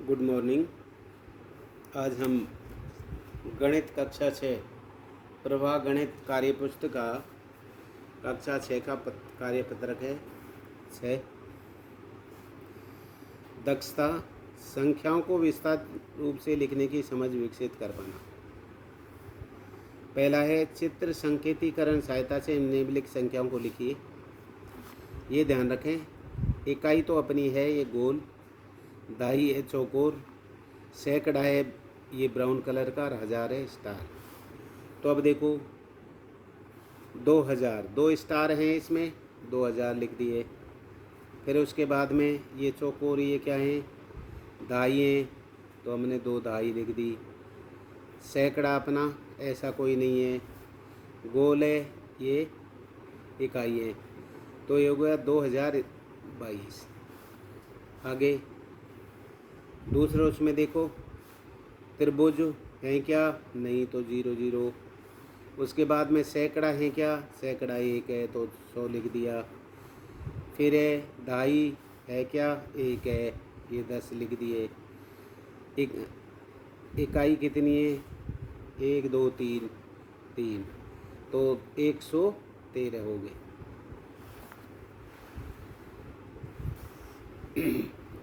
Good morning. आज हम गणित कक्षा 6 प्रवाह गणित कार्यपुस्तिका कक्षा 6 का कार्यपत्रक है 6। दक्षता संख्याओं को विस्तार रूप से लिखने की समझ विकसित कर पाना। पहला है चित्र संकेतीकरण सहायता से निम्नलिखित संख्याओं को लिखिए। ये ध्यान रखें, इकाई तो अपनी है ये गोल, दहाई है चौकोर, सैकड़ा है ये ब्राउन कलर का और हज़ार है स्टार। तो अब देखो 2000 दो स्टार हैं इसमें, 2000 लिख दिए। फिर उसके बाद में ये चौकोर ये क्या है, दहाई हैं, तो हमने 2 दहाई लिख दी। सैकड़ा अपना ऐसा कोई नहीं है, गोल है ये इकाई है, तो ये हो गया 2022। आगे दूसरे उसमें देखो त्रिभुज हैं क्या, नहीं तो 00। उसके बाद में सैकड़ा है क्या, सैकड़ा 1 है तो 100 लिख दिया। फिर है दहाई है क्या, 1 है ये 10 लिख दिए। इकाई कितनी है, 1 2 3 3, तो 113 हो गए।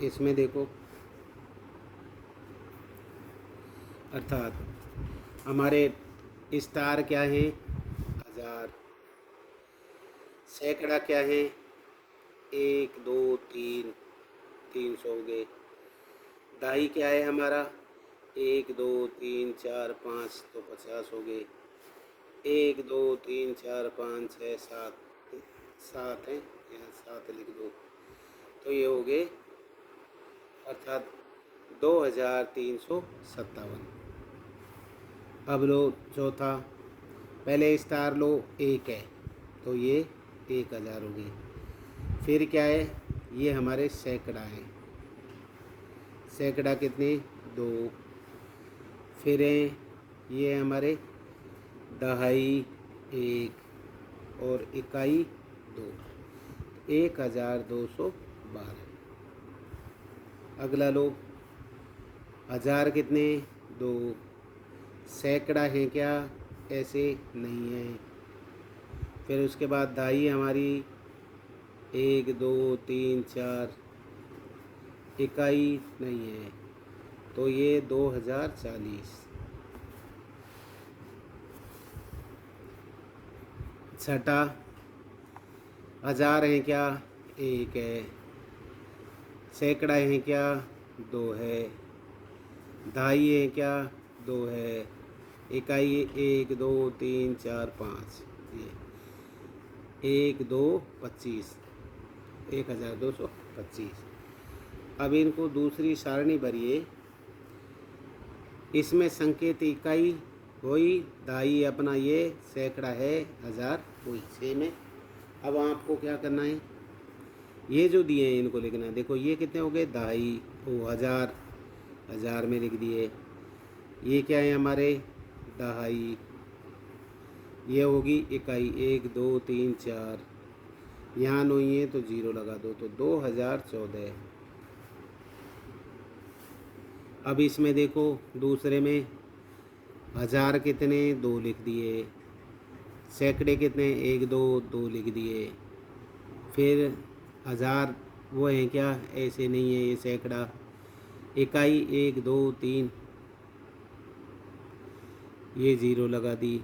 इसमें देखो अर्थात हमारे स्टार क्या है 1000, सैकड़ा क्या है 1 2 3 300 हो गए। दहाई क्या है हमारा 1 2 3 4 5 तो 50 हो गए। 1 2 3 4 5 6 7 7 है, यहाँ 7 लिख दो, तो ये हो गए अर्थात 2357। अब लो चौथा, पहले स्टार लो 1 है तो ये 1000 हो गई। फिर क्या है, ये हमारे सैकड़ा है, सैकड़ा कितने 2। फिर ये हमारे दहाई 1 और इकाई 2, 1212। अगला लो हज़ार कितने 2, सैकड़ा है क्या, ऐसे नहीं है। फिर उसके बाद दहाई हमारी 1 2 3 4, इकाई नहीं है, तो ये 2040। छठा हज़ार है क्या, 1 है, सैकड़ा है क्या 2 है, दहाई है क्या 2 है, इकाई 1 2 3 4 5, ये 1 2 25, 1225। अब इनको दूसरी सारणी भरिए। इसमें संकेत इकाई हुई, दहाई अपना ये, सैकड़ा है, हज़ार हुई सेम है। अब आपको क्या करना है, ये जो दिए हैं इनको लिखना है। देखो ये कितने हो गए, दहाई वो हज़ार, हज़ार में लिख दिए। ये क्या है हमारे दहाई, ये होगी इकाई 1 2 3 4, यहाँ नहीं है तो 0 लगा दो, तो 2014। अब इसमें देखो दूसरे में हज़ार कितने 2 लिख दिए, सैकड़े कितने 1 2 2 लिख दिए। फिर हज़ार वो हैं क्या, ऐसे नहीं है ये सैकड़ा। इकाई 1 2 3, ये 0 लगा दी,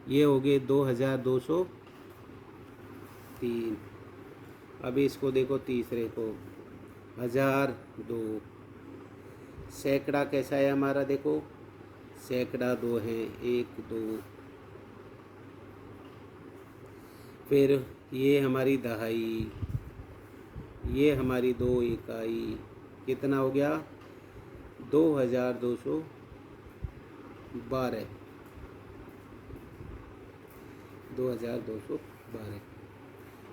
ये हो गए 2203। अब इसको देखो तीसरे को, 1002, सैकड़ा कैसा है हमारा, देखो सैकड़ा 2 है 1 2। फिर ये हमारी दहाई, ये हमारी 2 इकाई, कितना हो गया 2212।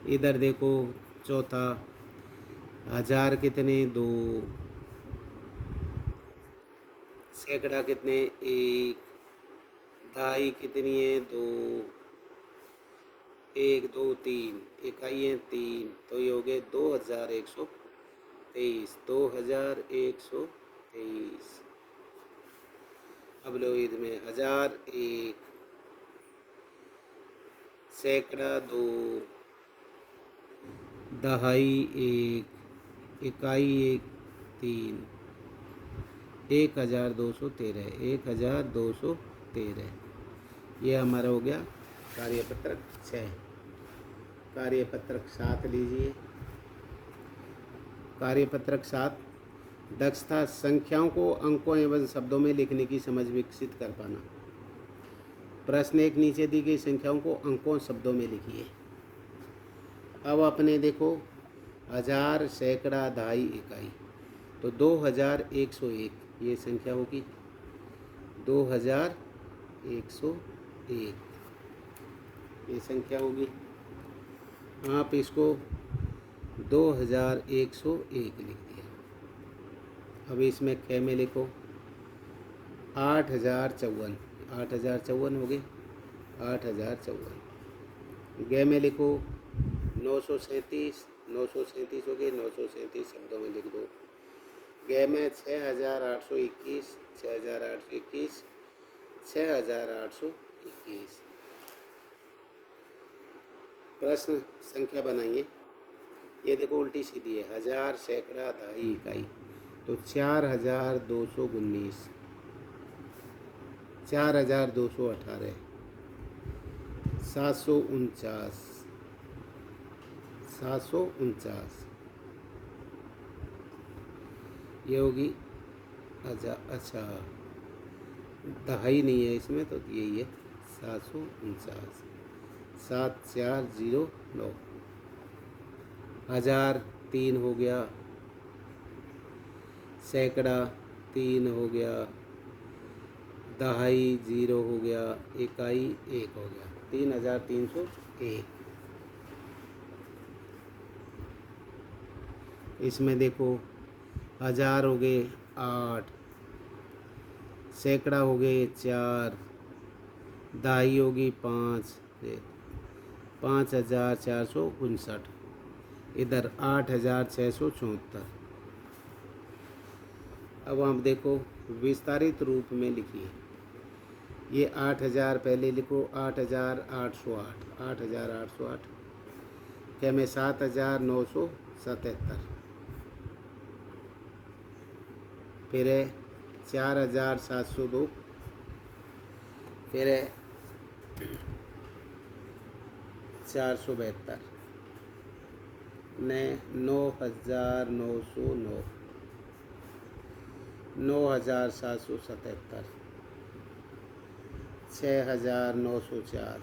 इधर देखो चौथा, हज़ार कितने 2, सैकड़ा कितने 1, दहाई कितनी है 2, 1 2 3, इकाई है 3, तो ये हो गए 2123, 2123। 23। अब लो में 1001, सैकड़ा 2, दहाई 1, इकाई 1 3, 1213, 1213। ये हमारा हो गया कार्यपत्रक 6। कार्यपत्रक 7 लीजिए। कार्यपत्रक 7, दक्षता संख्याओं को अंकों एवं शब्दों में लिखने की समझ विकसित कर पाना। प्रश्न 1, नीचे दी गई संख्याओं को अंकों शब्दों में लिखिए। अब अपने देखो 1000, सैकड़ा, दहाई, इकाई, तो 2101 ये संख्या होगी। 2101 ये संख्या होगी। आप इसको 2101 लिख दिया। अब इसमें ख में लिखो 8054, 8054 हो गए, 8054। ग में लिखो 937, 937 हो गए, 937 शब्दों में लिख दो। ग में 6821, 6821, 6821। प्रश्न संख्या बनाइए। ये देखो उल्टी सीधी है, 1000, सैकड़ा, दहाई, इकाई, तो 4219, 4218, 749, 749 ये होगी। अच्छा दहाई नहीं है इसमें, तो यही है 749, 7409। 1000 3 हो गया, सैकड़ा 3 हो गया, दहाई 0 हो गया, इकाई 1 हो गया, 3301। इसमें देखो 1000 हो गए 8, सैकड़ा हो गए 4, दहाई होगी 5, 5459, इधर 8674। अब आप देखो विस्तारित रूप में लिखिए। ये 8000 पहले लिखो, 8808, 8808, क्या में 7977, फिर है 4702, फिर है 472, 9909, 9777, 6904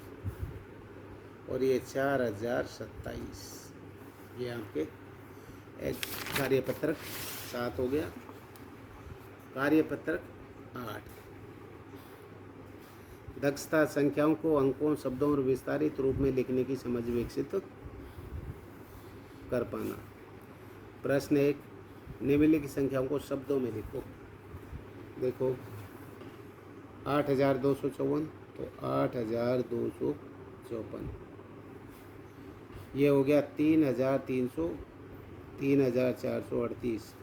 और ये 4027। ये आपके एक कार्यपत्रक 7 हो गया। कार्यपत्रक 8, दक्षता संख्याओं को अंकों, शब्दों और विस्तारित रूप में लिखने की समझ विकसित कर पाना। प्रश्न 1, निम्नलिखित संख्याओं को शब्दों में लिखो। देखो 8254, तो 8254 ये हो गया। 3300, 3438,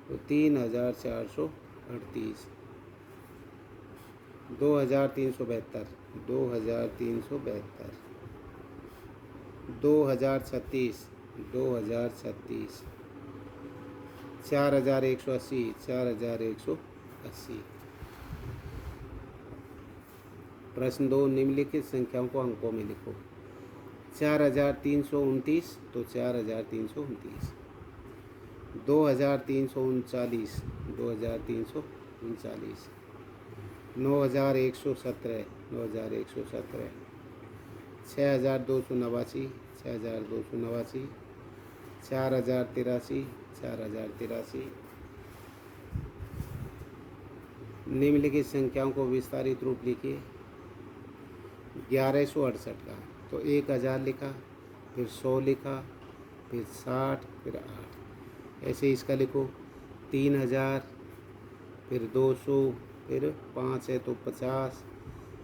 तो 3438। 2372, 2372, 2036, 2036, 4180, 4180। प्रश्न 2, निम्नलिखित संख्याओं को अंकों में लिखो। 4329, तो 4329, 2339, 2339, 9117, 9117, 6289, 6289, 4083, 4083। निम्नलिखित संख्याओं को विस्तारित रूप लिखिए। 1168 का, तो 1000 लिखा, फिर 100 लिखा, फिर 60, फिर 8, ऐसे इसका लिखो। 3000, फिर 200, फिर 5 है तो 50,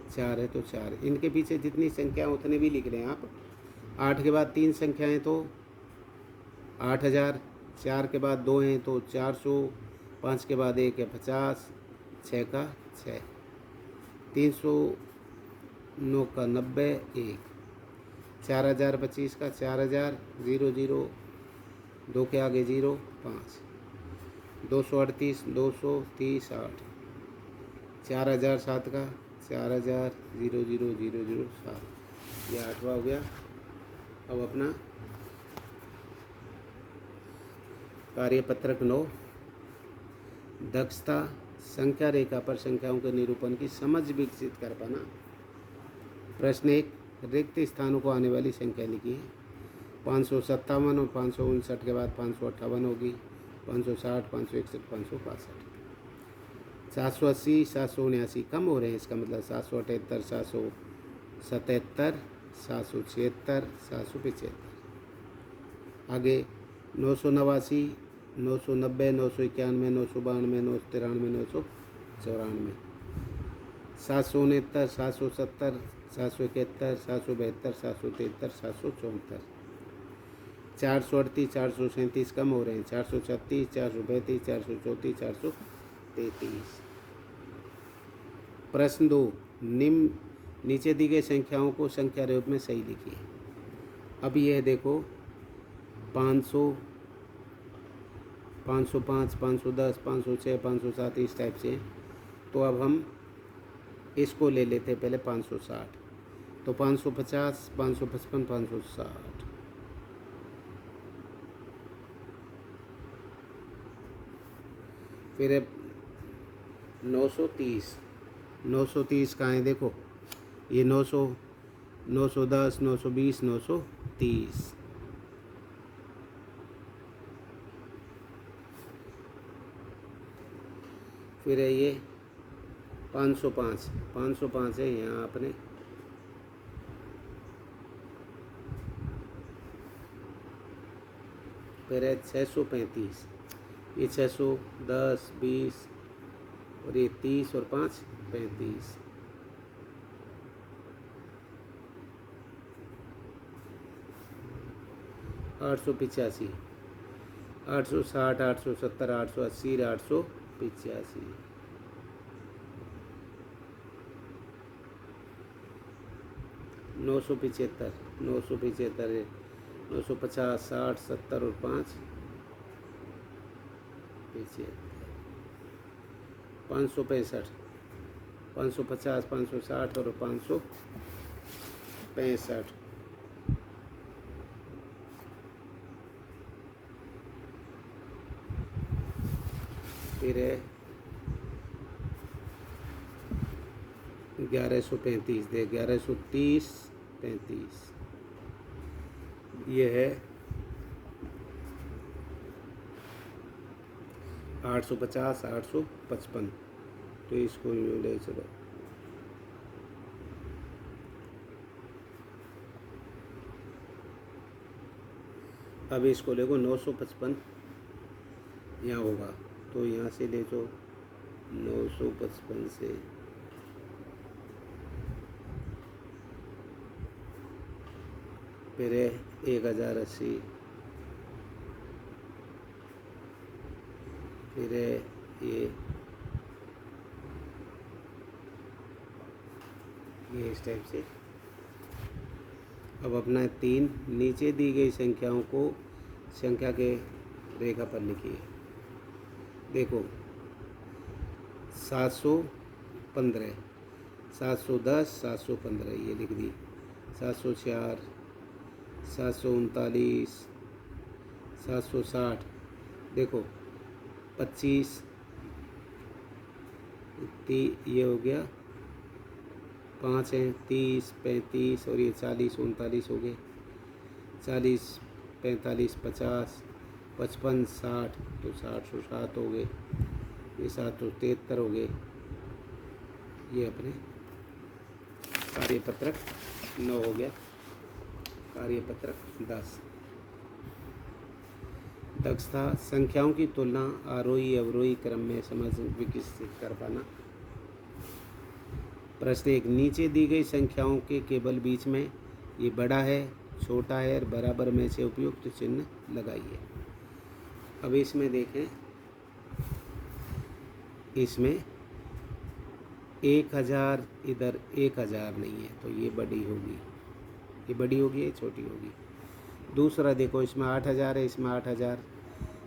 4 है तो 4। इनके पीछे जितनी संख्या उतने भी लिख लें आप। 8 के बाद 3 संख्याएं तो 8000, 4 के बाद 2 हैं तो 400, 5 के बाद 1 है 50, 6 का 6, 309 का 90, 1, 4025 का 4000, 0 0, 2 के आगे 0, 5, 238, 230, 8, 4007 का 4000, 0 0 0 0, 7, ये 8वां हो गया। अब अपना कार्यपत्रक 9, दक्षता संख्या रेखा पर संख्याओं के निरूपण की समझ विकसित कर पाना। प्रश्न 1, रिक्त स्थानों को आने वाली संख्या लिखी है। 557 और 559 के बाद 558 होगी, 560, 561, 565, 780, 779 कम हो रहे हैं, इसका मतलब 778, 777, 776, 775। आगे 989, 990, 991, 992, 993, 994, 769, 770, 771, 772, 773, 774, 438, 437 कम हो रहे हैं, 436, 432, 434, 433। प्रश्न 2, नीचे दी गई संख्याओं को संख्या रूप में सही लिखिए। अब यह देखो 500, 505, 510, 506, 507 इस टाइप से। तो अब हम इसको ले लेते हैं पहले 560, तो 550, 555, 560, फिर 930, 930 कहाँ है देखो, ये 900, 910, 920, 930, फिर है ये 505, 505 है यहाँ अपने, फिर है 635, ये 610, 20 और ये 30 और 5, 35, 885, 860, 870, 880, 885, 975, 975, 950, 60, 70 और 5, 565, 550, 560 और 565, फिर है 1135, दे 1130, 35, ये है 850, 855, तो इसको ले चलो। अब इसको देखो 955 यहाँ होगा, तो यहाँ से ले जो 955 से फिर 1080, फिर ये इस टाइप से। अब अपना 3, नीचे दी गई संख्याओं को संख्या के रेखा पर लिखिए। देखो 715, 710, 715 ये लिख दी, 704, 739, 760, देखो 25, ये हो गया 5 है, 30, 35 और ये 40, 39 हो गए, 40, 45, 50, 55, 60, तो 60 हो गए, ये 773 हो गए। ये अपने कार्यपत्रक 9 हो गया। कार्यपत्रक 10, दक्षता संख्याओं की तुलना आरोही अवरोही क्रम में समझ विकसित कर पाना। प्रश्न 1, नीचे दी गई संख्याओं के केवल बीच में ये बड़ा है, छोटा है और बराबर में से उपयुक्त चिन्ह लगाइए। अब इसमें देखें इसमें 1000, इधर 1000 नहीं है, तो ये बड़ी होगी, ये बड़ी होगी, ये छोटी होगी। दूसरा देखो, इसमें 8000 है, इसमें 8000,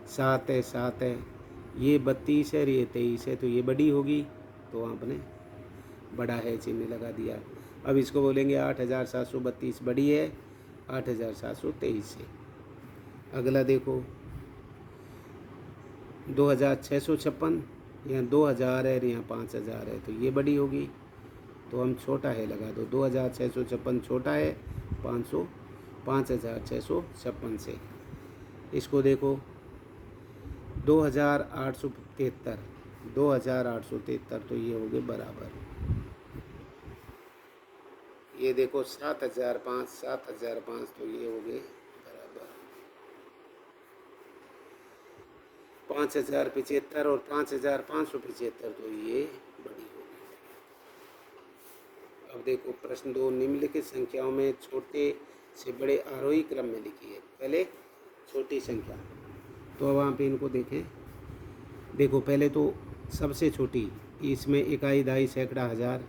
7 है, 7 है, ये 32 है और ये 23 है, तो ये बड़ी होगी, तो आपने बड़ा है चिन्ह लगा दिया। अब इसको बोलेंगे 8732 बड़ी है, 8723 है। अगला देखो 2656, यहाँ 2000 है और यहाँ 5000 है, तो ये बड़ी होगी, तो हम छोटा है लगा दो। 2656 छोटा है 5656 से। इसको देखो 2873, तो ये हो गए बराबर। ये देखो 7005, तो ये हो गए बराबर। 5075 और 5575, तो ये बड़ी होगी। अब देखो प्रश्न 2, निम्नलिखित संख्याओं में छोटे से बड़े आरोही क्रम में लिखी है। पहले छोटी संख्या, तो अब आप इनको देखें। देखो पहले तो सबसे छोटी, इसमें इकाई, दहाई, सैकड़ा, हज़ार,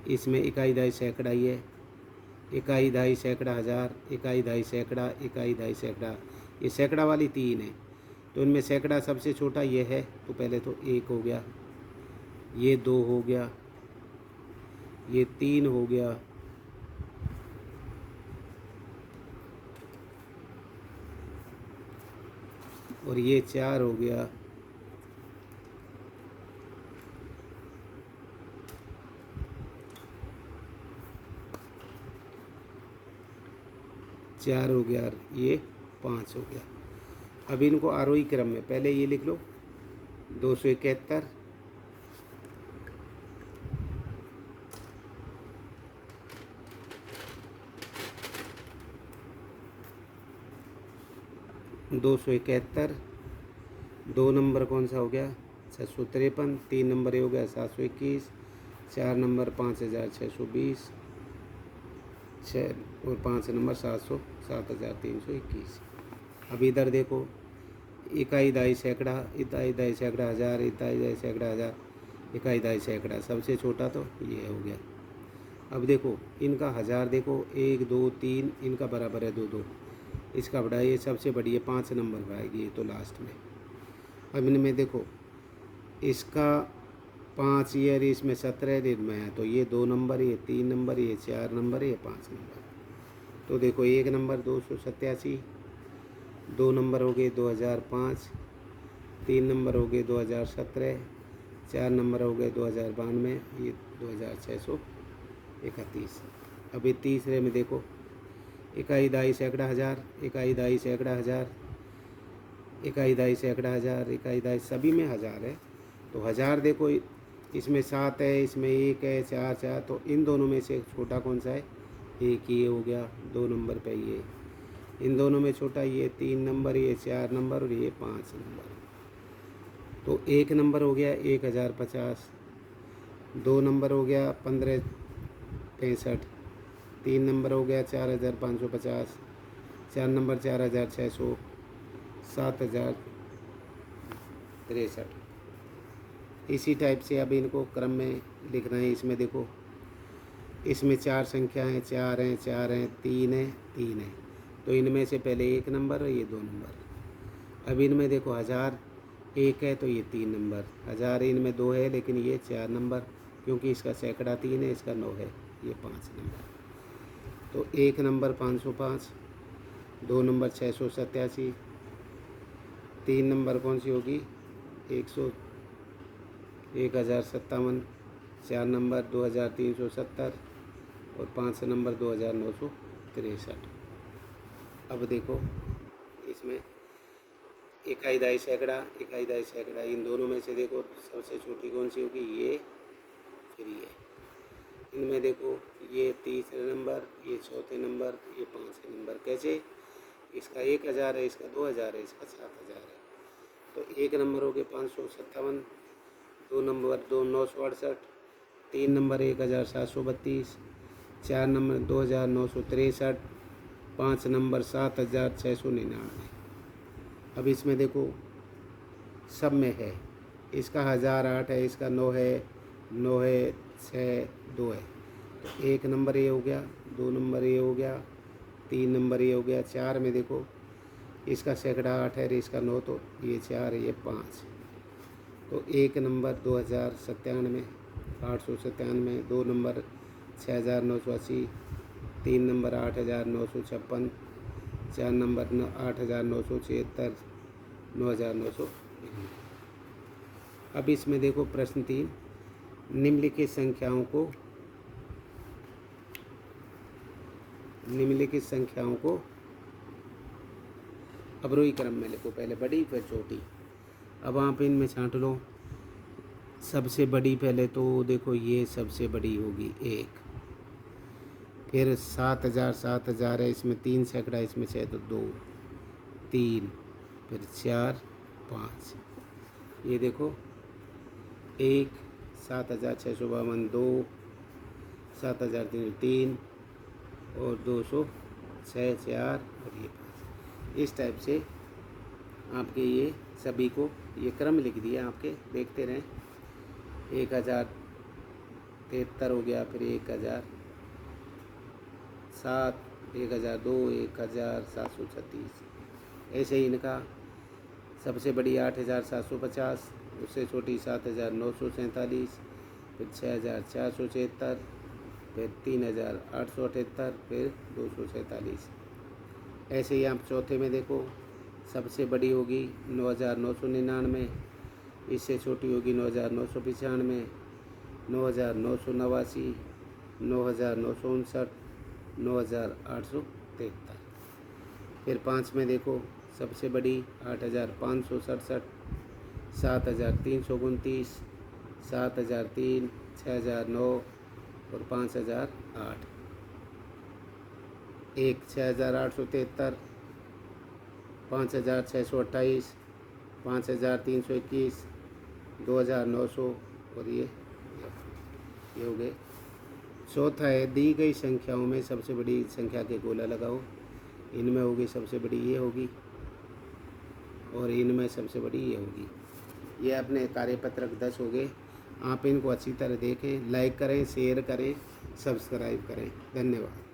इसमें इकाई, दहाई, सैकड़ा ही है। इकाई, दहाई, सैकड़ा, हज़ार, इकाई, दहाई, सैकड़ा, इकाई, दहाई, सैकड़ा, ये सैकड़ा वाली 3 है, तो इनमें सैकड़ा सबसे छोटा ये है, तो पहले तो 1 हो गया, ये 2 हो गया, ये 3 हो गया, और ये 4 हो गया, चार हो गया, ये 5 हो गया। अब इनको आरोही क्रम में पहले ये लिख लो 271, 271, 2 नंबर कौन सा हो गया 653, 3 नंबर ये हो गया 721, 4 नंबर 5620, 6 और 5 नंबर 7321। अब इधर देखो इकाई, दहाई, सैकड़ा, इकाई, दहाई, सैकड़ा, हज़ार, इकाई, दहाई, सैकड़ा, हज़ार, इकाई, दहाई, सैकड़ा, सबसे छोटा तो ये हो गया। अब देखो इनका हज़ार, देखो 1 2 3, इनका बराबर है 2 2, इसका बड़ा, ये सबसे बड़ी है 5 नंबर पर आएगी, ये तो लास्ट में। अब इनमें देखो इसका 5 ये, इसमें 17 इनमें है, तो ये 2 नंबर, ये 3 नंबर, ये 4 नंबर, ये 5 नंबर। तो देखो 1 नंबर 287, 2 नंबर हो गए 2005, 3 नंबर हो गए 2017, 4 नंबर हो गए 2092, ये 2631। अभी तीसरे में देखो इकाई, दहाई, सैकड़ा, हज़ार, इकाई, दहाई, सैकड़ा, हज़ार, इकाई, दहाई, सैकड़ा, हज़ार, इकाई, दहाई, सभी में हज़ार है, तो हज़ार देखो इसमें 7 है, इसमें 1 है, 4 4, तो इन दोनों में से छोटा कौन सा है, एक ये हो गया 2 नंबर पे, ये इन दोनों में छोटा ये 3 नंबर, ये 4 नंबर और ये 5 नंबर। तो 1 नंबर हो गया 1050, 2 नंबर हो गया 1565, 3 नंबर हो गया 4550, 4 नंबर 4600, 7063। इसी टाइप से अब इनको क्रम में लिखना है। इसमें देखो इसमें 4 संख्या हैं, 4 हैं, 4 हैं, 3 है, 3 है, तो इनमें से पहले 1 नंबर और ये 2 नंबर। अब इनमें देखो 1000 1 है, तो ये 3 नंबर, 1000 इनमें 2 है, लेकिन ये 4 नंबर, क्योंकि इसका सैकड़ा 3 है, इसका 9 है, ये 5 नंबर। तो 1 नंबर 505, 2 नंबर 687, 3 नंबर कौन सी होगी 1057, 4 नंबर 2370 और 5 नंबर 2963। अब देखो इसमें इकाई, दहाई, सैकड़ा, इकाई, दहाई, सैकड़ा, इन दोनों में से देखो सबसे छोटी कौन सी होगी, ये, फिर ये। इनमें देखो ये 3 नंबर, ये 4 नंबर, ये 5 नंबर। कैसे, इसका 1000 है, इसका 2000 है, इसका 7000 है, तो 1 नंबर हो गए 557, 2 नंबर 968, 3 नंबर 1732, 4 नंबर 2963, 5 नंबर 7699। अब इसमें देखो सब में है, इसका 1008 है, इसका 9 है, 9 है, 6, 2 है। तो 1 नंबर ये हो गया, 2 नंबर ये हो गया, 3 नंबर ये हो गया, 4 में देखो इसका सैकड़ा 8 है, इसका 9, तो ये 4 है, ये 5। तो 1 नंबर 2097, 897, 2 नंबर 6980, 3 नंबर 8956, 4 नंबर 8976, 9900। अब इसमें देखो प्रश्न 3, निम्नलिखित संख्याओं को अवरोही क्रम में लिखो, पहले बड़ी फिर छोटी। अब आप इनमें छांट लो। सबसे बड़ी पहले तो देखो ये सबसे बड़ी होगी 1, फिर 7000 7000 है, इसमें 3 सैकड़ा, इसमें 6 तो 2, 3, फिर 4, 5। ये देखो 1, 7652, 2, 7303 और 200, 6, 4 और ये 5। इस टाइप से आपके ये सभी को ये क्रम लिख दिया आपके, देखते रहें। 1073 हो गया, फिर 1007, 1002, 1736। ऐसे ही इनका सबसे बड़ी 8750, उससे छोटी 7947, फिर 6476, फिर 3878, फिर 247। ऐसे ही आप चौथे में देखो, सबसे बड़ी होगी 9999, इससे छोटी होगी 9995, 9989, 9959, 9873। फिर 5 में देखो, सबसे बड़ी 8567, 7329, 7003, 6009 और 5008। 1, 6873, 5628, 5321, 2900 और ये हो गए। चौथा है, दी गई संख्याओं में सबसे बड़ी संख्या के गोला लगाओ। इनमें होगी सबसे बड़ी ये होगी, और इनमें सबसे बड़ी ये होगी। ये अपने कार्यपत्रक 10 हो गए। आप इनको अच्छी तरह देखें, लाइक करें, शेयर करें, सब्सक्राइब करें। धन्यवाद।